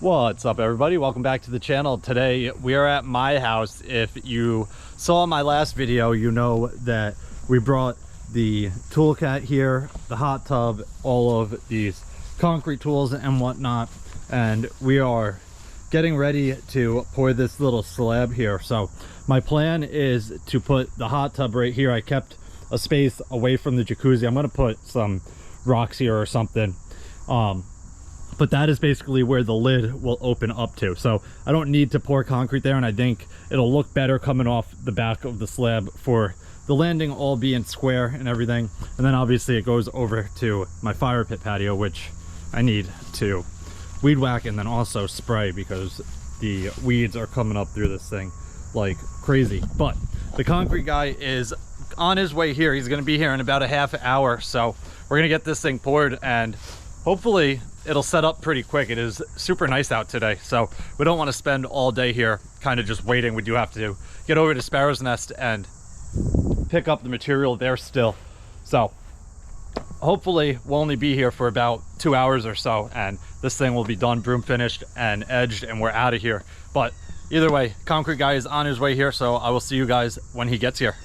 What's up, everybody? Welcome back to the channel. Today we are at my house. If you saw my last video, you know that we brought the toolcat here, the hot tub, all of these concrete tools and whatnot, and we are getting ready to pour this little slab here. So my plan is to put the hot tub right here. I kept a space away from the jacuzzi. I'm going to put some rocks here or something, but that is basically where the lid will open up to. So I don't need to pour concrete there, and I think it'll look better coming off the back of the slab for the landing all being square and everything. And then obviously it goes over to my fire pit patio, which I need to weed whack and then also spray because the weeds are coming up through this thing like crazy. But the concrete guy is on his way here. He's going to be here in about a half hour, so we're going to get this thing poured and hopefully it'll set up pretty quick. It is super nice out today, so we don't want to spend all day here kind of just waiting. We do have to get over to Sparrow's Nest and pick up the material there still. So hopefully we'll only be here for about 2 hours or so, and this thing will be done, broom finished and edged, and we're out of here. But either way, concrete guy is on his way here, so I will see you guys when he gets here.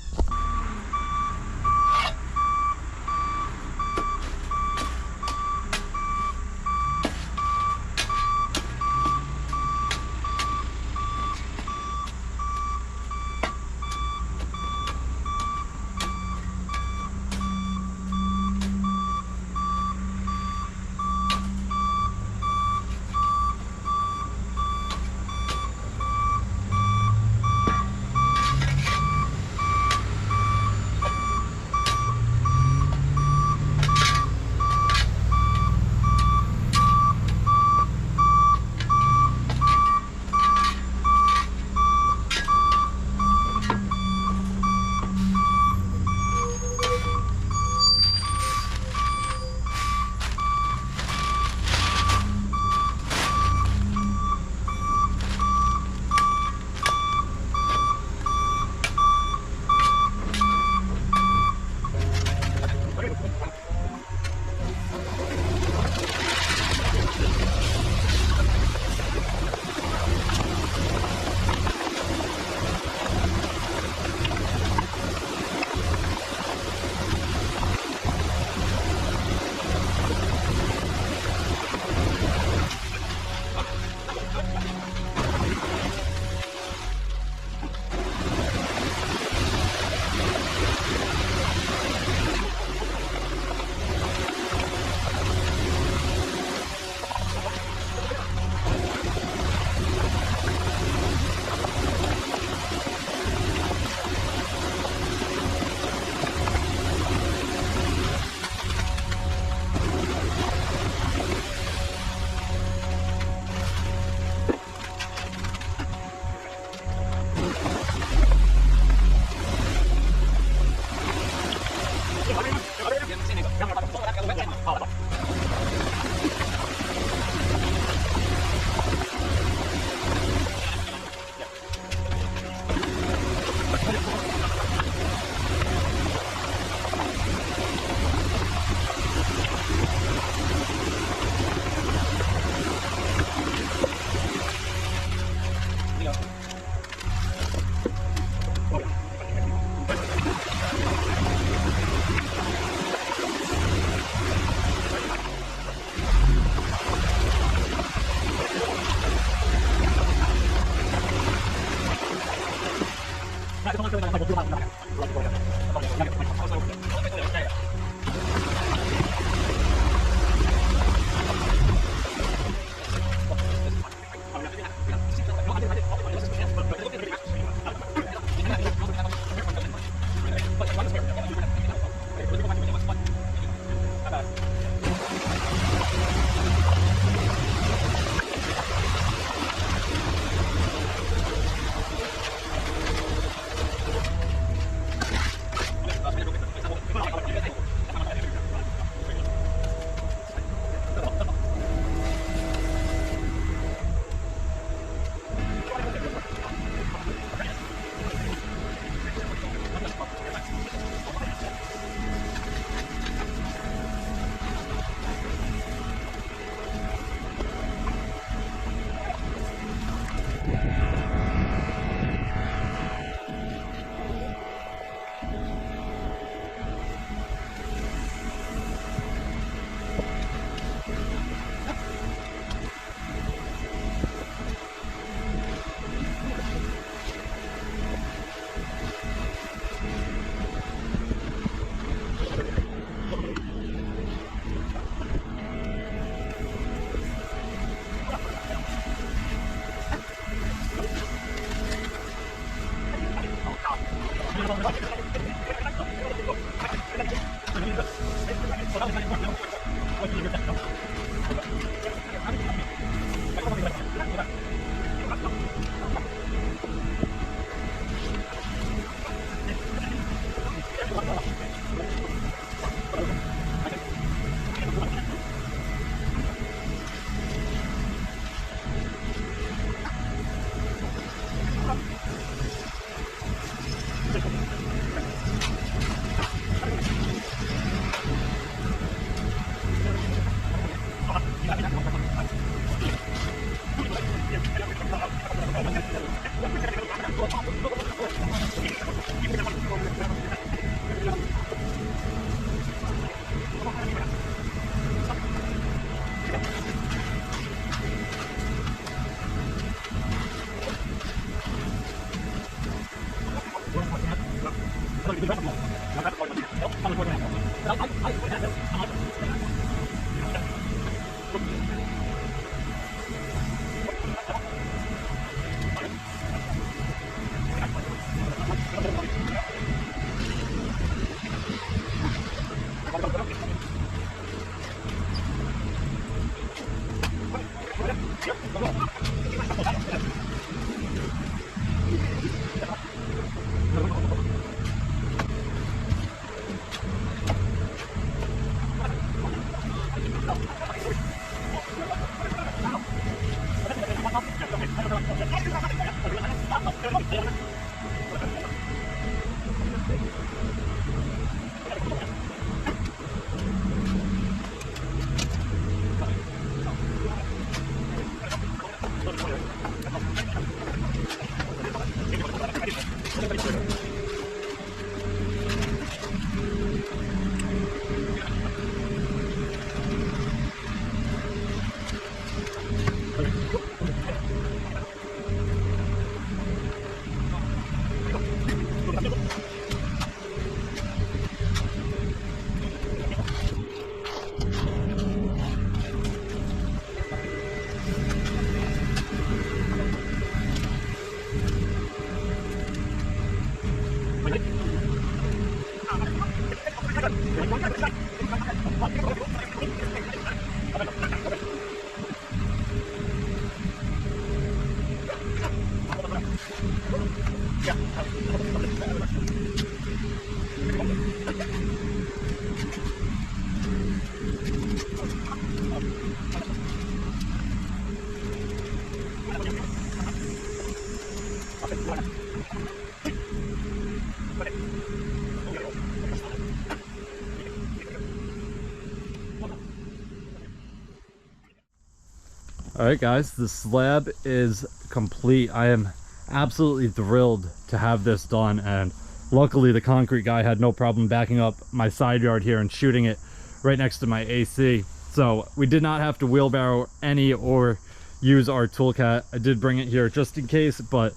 All right, guys, the slab is complete. I am absolutely thrilled to have this done, and luckily the concrete guy had no problem backing up my side yard here and shooting it right next to my AC. So we did not have to wheelbarrow any or use our toolcat. I did bring it here just in case, but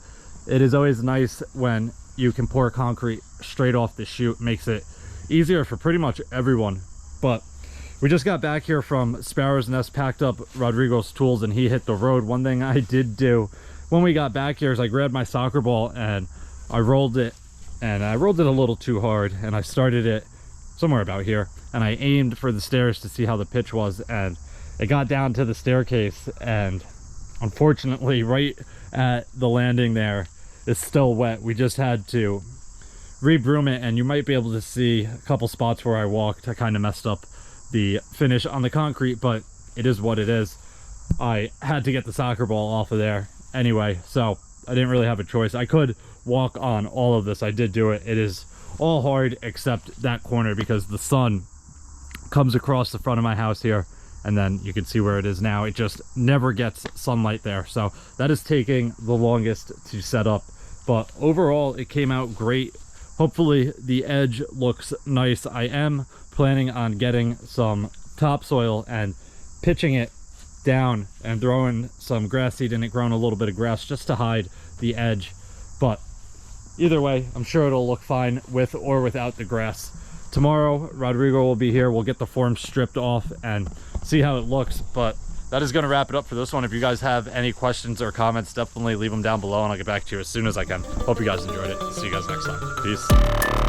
it is always nice when you can pour concrete straight off the chute. Makes it easier for pretty much everyone. But we just got back here from Sparrow's Nest, packed up Rodrigo's tools, and he hit the road. One thing I did do when we got back here is I grabbed my soccer ball and I rolled it, and I rolled it a little too hard, and I started it somewhere about here, and I aimed for the stairs to see how the pitch was, and it got down to the staircase, and unfortunately right at the landing there it's still wet. We just had to re-broom it, and you might be able to see a couple spots where I walked. I kind of messed up the finish on the concrete, but it is what it is. I had to get the soccer ball off of there anyway, so I didn't really have a choice. I could walk on all of this. I did do it. It is all hard except that corner because the sun comes across the front of my house here, and then you can see where it is now. It just never gets sunlight there, so that is taking the longest to set up. But overall it came out great. Hopefully the edge looks nice. I am planning on getting some topsoil and pitching it down and throwing some grass seed in it, growing a little bit of grass just to hide the edge. But either way, I'm sure it'll look fine with or without the grass. Tomorrow Rodrigo will be here. We'll get the form stripped off and see how it looks. But that is going to wrap it up for this one. If you guys have any questions or comments, definitely leave them down below and I'll get back to you as soon as I can. Hope you guys enjoyed it. See you guys next time. Peace.